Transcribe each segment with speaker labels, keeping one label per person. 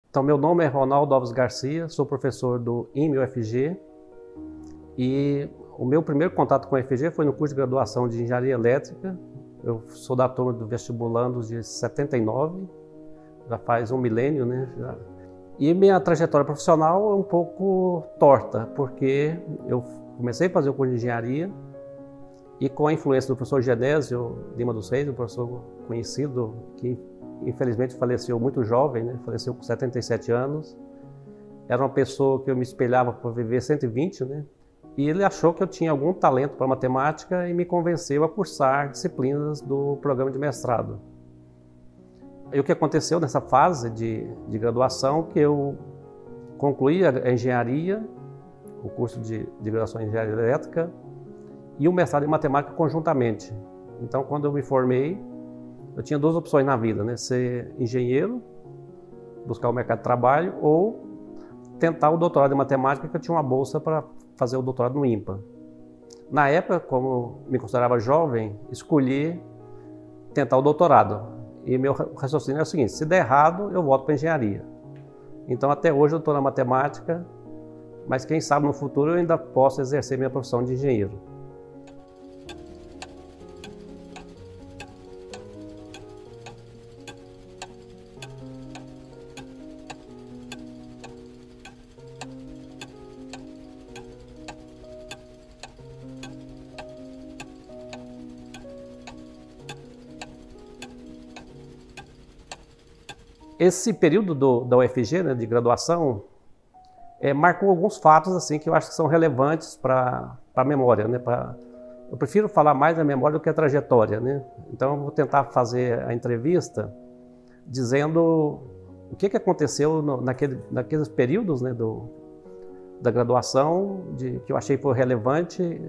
Speaker 1: Então, meu nome é Ronaldo Alves Garcia, sou professor do IME-UFG e o meu primeiro contato com a UFG foi no curso de graduação de Engenharia Elétrica. Eu sou da turma do vestibulandos de 79, já faz um milênio, né? E minha trajetória profissional é um pouco torta, porque eu comecei a fazer o curso de Engenharia e com a influência do professor Genésio Lima dos Reis, um professor conhecido que infelizmente faleceu muito jovem, né? Faleceu com 77 anos. Era uma pessoa que eu me espelhava para viver 120, né? E ele achou que eu tinha algum talento para matemática e me convenceu a cursar disciplinas do programa de mestrado. E o que aconteceu nessa fase de graduação, que eu concluí a engenharia, o curso de graduação em engenharia elétrica e o mestrado em matemática conjuntamente. Então, quando eu me formei, eu tinha duas opções na vida, né? Ser engenheiro, buscar o mercado de trabalho, ou tentar o doutorado em matemática, que eu tinha uma bolsa para fazer o doutorado no IMPA. Na época, como me considerava jovem, escolhi tentar o doutorado. E meu raciocínio é o seguinte: se der errado, eu volto para a engenharia. Então, até hoje eu estou na matemática, mas quem sabe no futuro eu ainda posso exercer minha profissão de engenheiro. Esse período da UFG, né, de graduação, marcou alguns fatos assim que eu acho que são relevantes para a memória, né? Eu prefiro falar mais da memória do que a trajetória, né? Então eu vou tentar fazer a entrevista dizendo o que aconteceu naqueles períodos, né, da graduação, que eu achei que foi relevante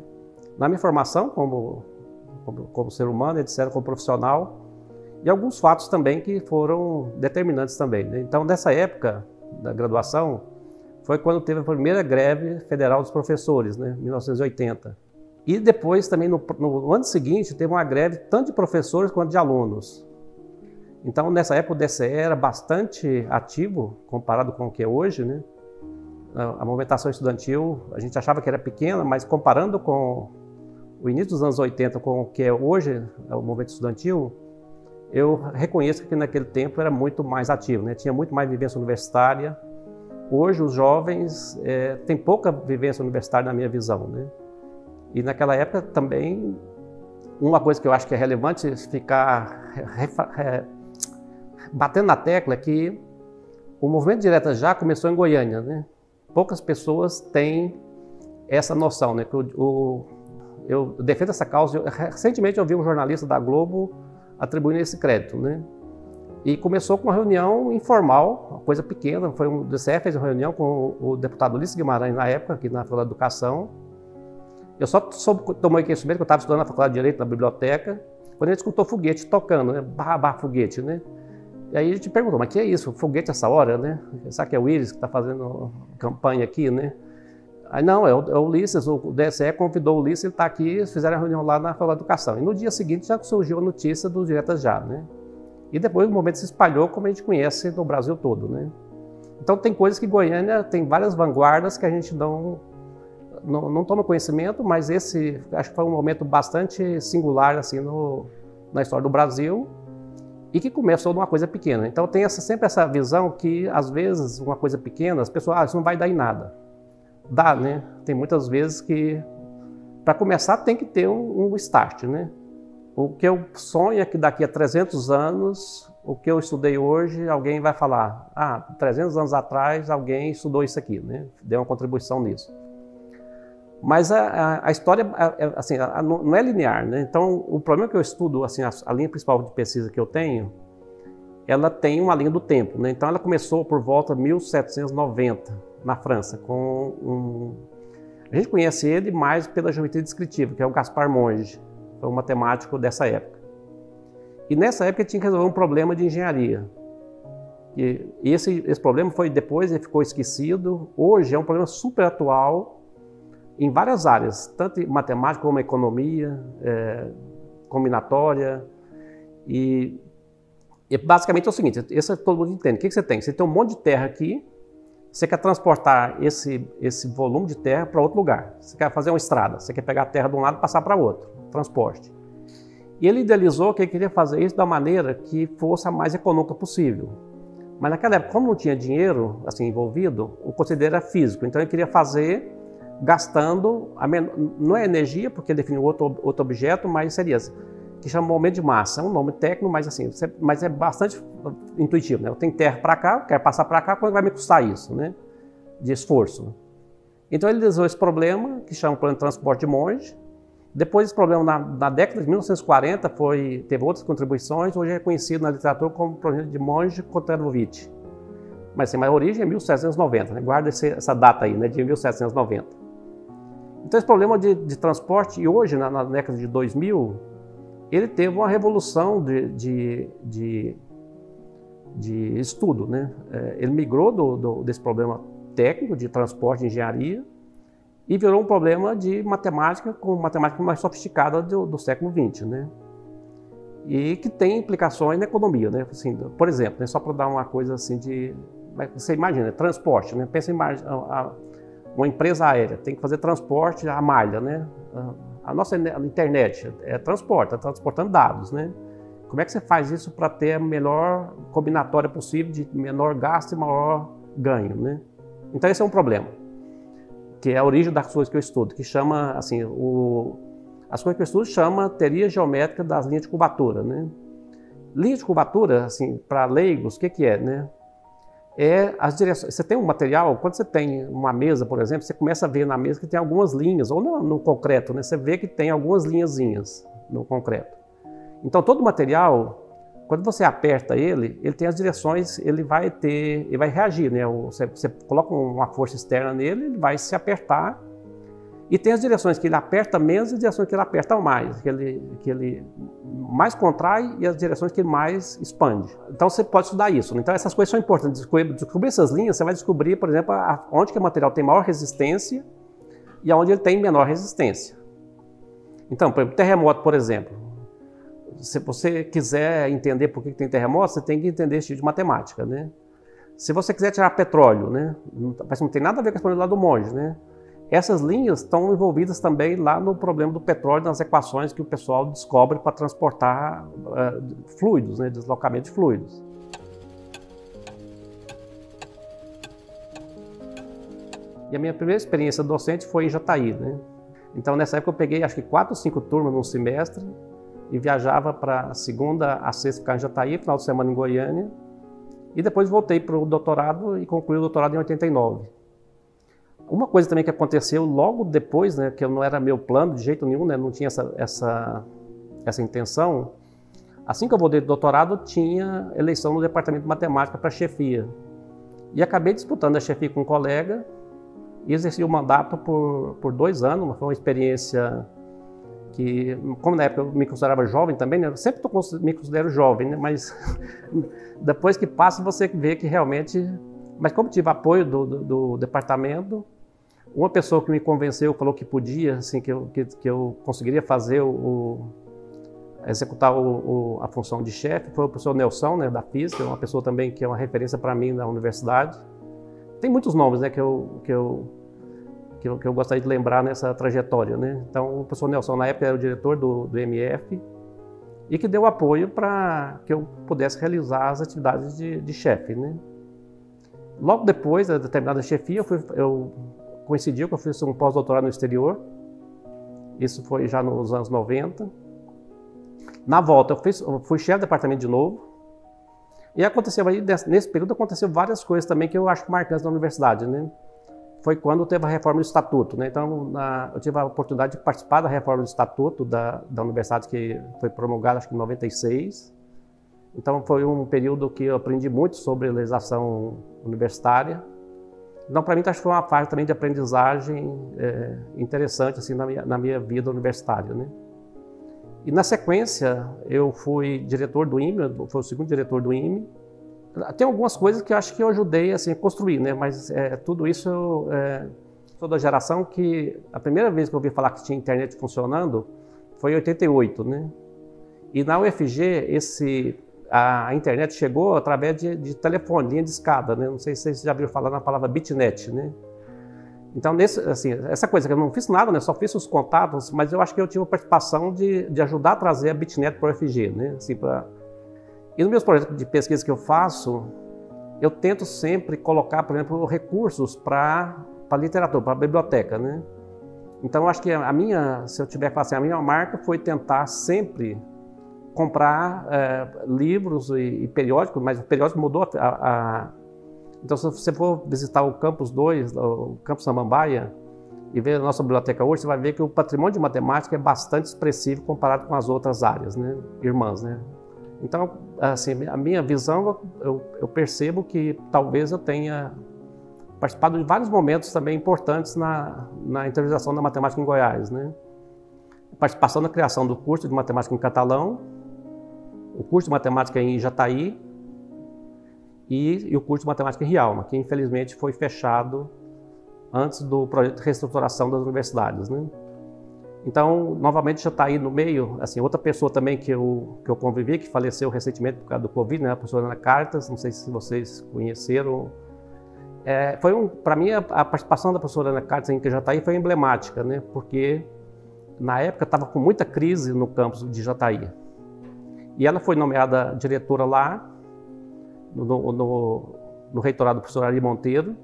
Speaker 1: na minha formação como ser humano, etc., como profissional. E alguns fatos também que foram determinantes também, né? Então, nessa época da graduação, foi quando teve a primeira greve federal dos professores, né? 1980. E depois, também, no ano seguinte, teve uma greve tanto de professores quanto de alunos. Então, nessa época, o DCE era bastante ativo, comparado com o que é hoje, né? A movimentação estudantil, a gente achava que era pequena, mas comparando com o início dos anos 80 com o que é hoje, o movimento estudantil, eu reconheço que naquele tempo era muito mais ativo, né? Tinha muito mais vivência universitária. Hoje os jovens têm pouca vivência universitária na minha visão, né? E naquela época também, uma coisa que eu acho que é relevante ficar batendo na tecla é que o movimento Direta Já começou em Goiânia, né? Poucas pessoas têm essa noção, né? Eu defendo essa causa. Recentemente eu vi um jornalista da Globo atribuindo esse crédito, né? E começou com uma reunião informal, uma coisa pequena. O DCE fez uma reunião com o deputado Ulisses Guimarães na época, aqui na Faculdade de Educação. Eu só tomei conhecimento que eu estava estudando na Faculdade de Direito, na biblioteca, quando a gente escutou foguete tocando, né? Barra foguete, né? E aí a gente perguntou, mas que é isso? Foguete essa hora, né? Será que é o Willis que está fazendo campanha aqui, né? Aí não, é o Ulisses, o DCE convidou o Ulisses, ele está aqui, eles fizeram a reunião lá na Faculdade de Educação. E no dia seguinte já surgiu a notícia do Direta Já, né? E depois o movimento se espalhou como a gente conhece no Brasil todo, né? Então tem coisas que Goiânia tem várias vanguardas que a gente não toma conhecimento, mas esse acho que foi um momento bastante singular assim na história do Brasil e que começou numa coisa pequena. Então tem sempre essa visão que às vezes uma coisa pequena, as pessoas, isso não vai dar em nada. Dá, né? Tem muitas vezes que, para começar, tem que ter um start, né? O que eu sonho é que daqui a 300 anos, o que eu estudei hoje, alguém vai falar, 300 anos atrás alguém estudou isso aqui, né? Deu uma contribuição nisso. Mas a história, assim, não é linear, né? Então, o problema que eu estudo, assim, a linha principal de pesquisa que eu tenho, ela tem uma linha do tempo, né? Então, ela começou por volta de 1790, na França, a gente conhece ele mais pela geometria descritiva, que é o Gaspar Monge, foi um matemático dessa época. E nessa época ele tinha que resolver um problema de engenharia. E esse problema depois ele ficou esquecido. Hoje é um problema super atual em várias áreas, tanto em matemática como economia, combinatória. E E basicamente é o seguinte, isso todo mundo entende. O que você tem? Você tem um monte de terra aqui, você quer transportar esse volume de terra para outro lugar. Você quer fazer uma estrada, você quer pegar a terra de um lado e passar para outro, transporte. E ele idealizou que ele queria fazer isso da maneira que fosse a mais econômica possível. Mas naquela época, como não tinha dinheiro assim, envolvido, o conselho era físico. Então ele queria fazer gastando, não é energia, porque ele definiu outro objeto, mas seria que chama momento de massa. É um nome técnico, mas assim, mas é bastante intuitivo, né? Eu tenho terra para cá, quero passar para cá, quanto vai me custar isso, né? De esforço. Então ele resolveu esse problema, que chama problema de transporte de Monge. Depois esse problema, na década de 1940, teve outras contribuições, hoje é reconhecido na literatura como problema de Monge-Koterovich. Mas assim, a origem é 1790, né? Guarda essa data aí, né? De 1790. Então esse problema de transporte, e hoje, na década de 2000, ele teve uma revolução de estudo, né? Ele migrou desse problema técnico de transporte e engenharia e virou um problema de matemática, com matemática mais sofisticada do século XX, né? E que tem implicações na economia, né? Assim, por exemplo, né? Só para dar uma coisa assim você imagina, transporte, né? Pensa em uma empresa aérea, tem que fazer transporte à malha, né? A nossa internet é transporte, está transportando dados, né? Como é que você faz isso para ter a melhor combinatória possível de menor gasto e maior ganho, né? Então esse é um problema, que é a origem das coisas que eu estudo, que chama, assim, as coisas que eu estudo chama teoria geométrica das linhas de curvatura, né? Linha de curvatura, assim, para leigos, o que é, né? É as direções. Você tem um material, quando você tem uma mesa, por exemplo, você começa a ver na mesa que tem algumas linhas, ou no concreto, né? Você vê que tem algumas linhazinhas no concreto. Então todo material, quando você aperta ele tem as direções, ele vai reagir, né? Você coloca uma força externa nele, ele vai se apertar. E tem as direções que ele aperta menos e as direções que ele aperta mais, que ele mais contrai e as direções que ele mais expande. Então você pode estudar isso. Então essas coisas são importantes. Descobrir essas linhas, você vai descobrir, por exemplo, onde que o material tem maior resistência e onde ele tem menor resistência. Então, por exemplo, terremoto, por exemplo. Se você quiser entender por que tem terremoto, você tem que entender esse tipo de matemática, né? Se você quiser tirar petróleo, né? Não tem nada a ver com esse problema lá do Monge, né? Essas linhas estão envolvidas também lá no problema do petróleo, nas equações que o pessoal descobre para transportar fluidos, né, deslocamento de fluidos. E a minha primeira experiência docente foi em Jataí, né? Então nessa época eu peguei acho que 4 ou 5 turmas num semestre e viajava para segunda a sexta ficar em Jataí, final de semana em Goiânia, e depois voltei para o doutorado e concluí o doutorado em 89. Uma coisa também que aconteceu logo depois, né, que não era meu plano de jeito nenhum, né, não tinha essa intenção, assim que eu voltei do doutorado, tinha eleição no departamento de matemática para chefia. E acabei disputando a chefia com um colega e exerci o mandato por 2 anos, foi uma experiência que, como na época eu me considerava jovem também, né, eu sempre me considero jovem, né, mas depois que passa você vê que realmente... Mas como tive apoio do departamento, uma pessoa que me convenceu, falou que podia, assim, que eu conseguiria fazer executar a função de chefe, foi o professor Nelson, né, da física, uma pessoa também que é uma referência para mim na universidade. Tem muitos nomes, né, que eu gostaria de lembrar nessa trajetória, né. Então o professor Nelson na época era o diretor do MF e que deu apoio para que eu pudesse realizar as atividades de chefe, né. Logo depois da determinada chefia, coincidiu que eu fiz um pós-doutorado no exterior. Isso foi já nos anos 90. Na volta, eu fui chefe de departamento de novo. E aconteceu aí, nesse período, aconteceu várias coisas também que eu acho marcantes na universidade, né? Foi quando teve a reforma do Estatuto, né? Então, eu tive a oportunidade de participar da reforma do Estatuto da universidade, que foi promulgada, acho que em 96. Então foi um período que eu aprendi muito sobre legislação universitária. Então para mim acho que foi uma fase também de aprendizagem interessante assim, na minha vida universitária, né? E na sequência eu fui diretor do IME, fui o segundo diretor do IME. Tem algumas coisas que eu acho que eu ajudei assim, a construir, né? Mas tudo isso eu sou da geração que a primeira vez que eu ouvi falar que tinha internet funcionando foi em 88, né? E na UFG a internet chegou através de telefone, linha de escada, né? Não sei se vocês já viram falar na palavra bitnet, né? Então, assim, essa coisa que eu não fiz nada, né? Só fiz os contatos, mas eu acho que eu tive a participação de ajudar a trazer a bitnet para o UFG, né? Assim, E nos meus projetos de pesquisa que eu faço, eu tento sempre colocar, por exemplo, recursos para literatura, para a biblioteca, né? Então, eu acho que se eu tiver que falar assim, a minha marca foi tentar sempre comprar livros e periódicos, mas o periódico mudou Então, se você for visitar o Campus 2, o Campus Samambaia, e ver a nossa biblioteca hoje, você vai ver que o patrimônio de matemática é bastante expressivo comparado com as outras áreas, né, irmãs, né? Então, assim, a minha visão, eu percebo que talvez eu tenha participado de vários momentos também importantes na interiorização da matemática em Goiás, né? Participação na criação do curso de matemática em Catalão, o curso de matemática em Jataí e o curso de matemática em Rialma, que infelizmente foi fechado antes do projeto de reestruturação das universidades, né? Então, novamente, Jataí no meio, assim, outra pessoa também que eu convivi, que faleceu recentemente por causa do Covid, né? A professora Ana Cartas, não sei se vocês conheceram. Para mim, a participação da professora Ana Cartas em Jataí foi emblemática, né? Porque na época estava com muita crise no campus de Jataí. E ela foi nomeada diretora lá, no reitorado do professor Ari Monteiro,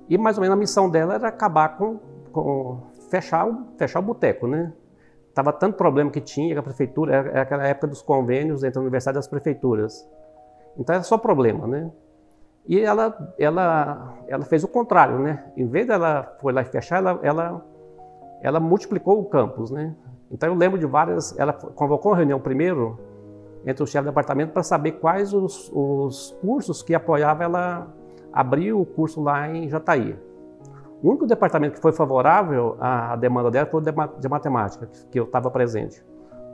Speaker 1: e mais ou menos a missão dela era acabar fechar o boteco, né? Tava tanto problema que tinha, que a prefeitura, era aquela época dos convênios entre a universidade e as prefeituras. Então era só problema, né? E ela fez o contrário, né? Em vez dela foi lá e fechar, ela multiplicou o campus, né? Então eu lembro de ela convocou uma reunião primeiro entre o chefe do departamento para saber quais os cursos que apoiava ela abrir o curso lá em Jataí. O único departamento que foi favorável à demanda dela foi o de matemática, que eu estava presente.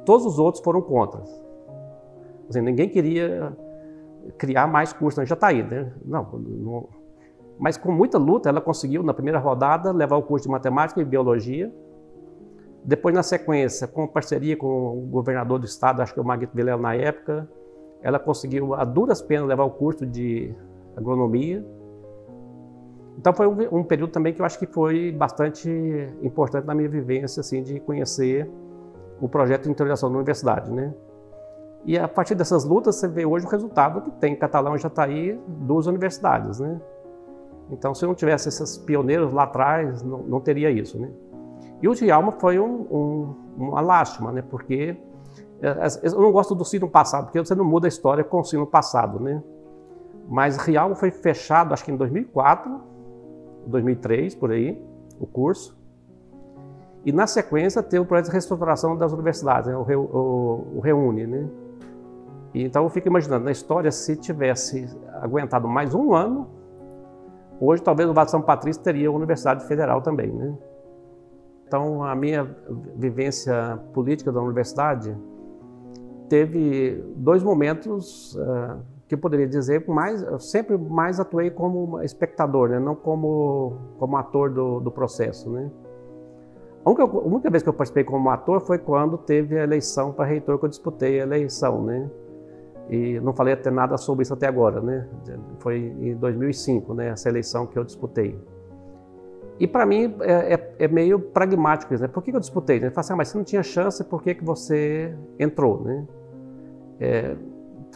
Speaker 1: Todos os outros foram contra. Assim, ninguém queria criar mais cursos na Jataí, né? Não. Mas com muita luta ela conseguiu, na primeira rodada, levar o curso de matemática e biologia. Depois, na sequência, com parceria com o governador do estado, acho que o Maguito Vilela na época, ela conseguiu, a duras penas, levar o curso de agronomia. Então foi um período também que eu acho que foi bastante importante na minha vivência, assim, de conhecer o projeto de interiorização da universidade, né? E a partir dessas lutas você vê hoje o resultado que tem Catalão e Jataí, duas universidades, né? Então se eu não tivesse esses pioneiros lá atrás, não teria isso, né? E o Rialma foi uma lástima, né? Porque eu não gosto do sino passado, porque você não muda a história com o sino passado, né? Mas Rialma foi fechado, acho que em 2004, 2003, por aí, o curso. E na sequência teve o projeto de reestruturação das universidades, né? o REUNE, né? E então eu fico imaginando, na história, se tivesse aguentado mais um ano, hoje talvez o Vale de São Patrício teria a Universidade Federal também, né? Então a minha vivência política da universidade teve dois momentos que eu poderia dizer, eu sempre mais atuei como espectador, né? Não como ator do processo, né? A única vez que eu participei como ator foi quando teve a eleição para reitor, que eu disputei a eleição, né? E não falei até nada sobre isso até agora, né? Foi em 2005, né? Essa eleição que eu disputei. E para mim é meio pragmático isso, né? Por que eu disputei? Ele fala assim, mas você não tinha chance, por que você entrou, né?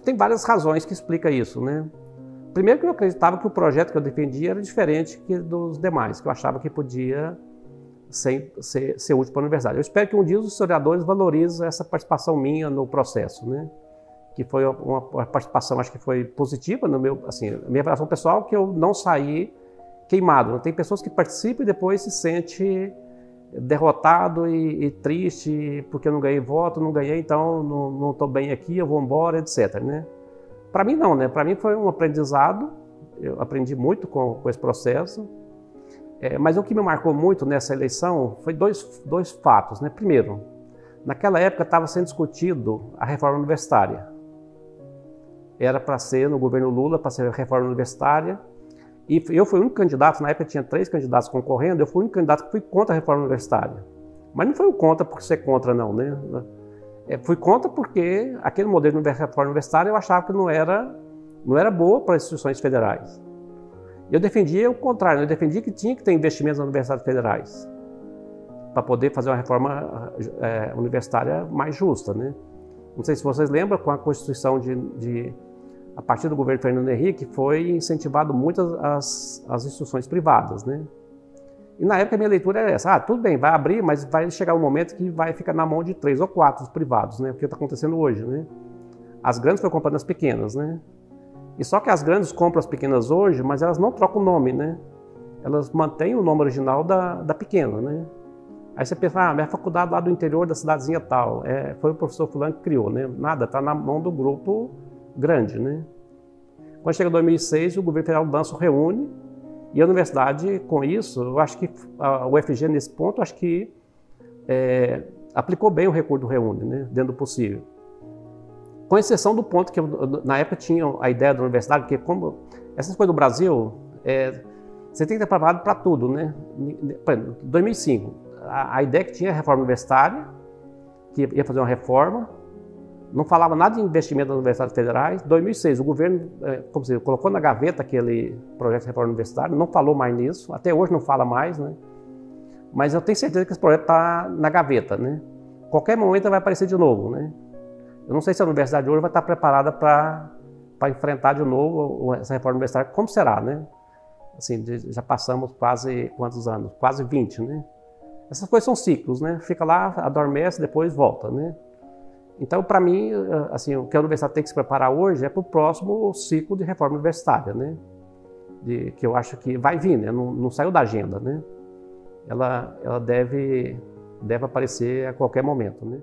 Speaker 1: Tem várias razões que explicam isso, né? Primeiro que eu acreditava que o projeto que eu defendia era diferente dos demais, que eu achava que podia ser útil para a universidade. Eu espero que um dia os historiadores valorizem essa participação minha no processo, né? Que foi uma participação, acho que foi positiva, na minha avaliação pessoal, que eu não saí queimado. Tem pessoas que participam e depois se sente derrotado e triste porque eu não ganhei voto, não ganhei, então não estou bem aqui, eu vou embora, etc, né? Para mim não, né? Para mim foi um aprendizado, eu aprendi muito com esse processo, mas o que me marcou muito nessa eleição foi dois fatos, né? Primeiro, naquela época estava sendo discutido a reforma universitária. Era para ser, no governo Lula, para ser a reforma universitária, e eu fui o único candidato, na época tinha 3 candidatos concorrendo, eu fui o único candidato que fui contra a reforma universitária. Mas não foi o contra por ser contra, não, né? Fui contra porque aquele modelo de reforma universitária eu achava que não era boa para as instituições federais. Eu defendia o contrário, eu defendia que tinha que ter investimentos nas universidades federais para poder fazer uma reforma universitária mais justa, né? Não sei se vocês lembram, com a Constituição a partir do governo Fernando Henrique, foi incentivado muito as instituições privadas, né? E na época a minha leitura era essa: tudo bem, vai abrir, mas vai chegar um momento que vai ficar na mão de 3 ou 4 privados, né? O que está acontecendo hoje, né? As grandes foram comprando as pequenas, né? E só que as grandes compram as pequenas hoje, mas elas não trocam o nome, né? Elas mantêm o nome original da pequena, né? Aí você pensa, minha faculdade lá do interior da cidadezinha tal, foi o professor fulano que criou, né? Nada, está na mão do grupo grande, né? Quando chega 2006, o governo federal lança o Reúne, e a universidade, com isso, eu acho que a UFG, nesse ponto, acho que aplicou bem o recurso do Reúne, né? Dentro do possível. Com exceção do ponto que na época tinha a ideia da universidade, que como essas coisas do Brasil, você tem que estar preparado para tudo, né? Por exemplo, 2005, a ideia que tinha a reforma universitária, que ia fazer uma reforma, não falava nada de investimento nas universidades federais. 2006, o governo como se colocou na gaveta aquele projeto de reforma universitária, não falou mais nisso, até hoje não fala mais, né? Mas eu tenho certeza que esse projeto está na gaveta, né? Qualquer momento vai aparecer de novo, né? Eu não sei se a universidade hoje vai estar preparada para enfrentar de novo essa reforma universitária, como será, né? Assim, já passamos quase quantos anos? Quase 20, né? Essas coisas são ciclos, né? Fica lá, adormece, depois volta, né? Então, para mim, assim, o que a universidade tem que se preparar hoje é para o próximo ciclo de reforma universitária, né? Que eu acho que vai vir, né? Não saiu da agenda, né? Ela deve aparecer a qualquer momento, né?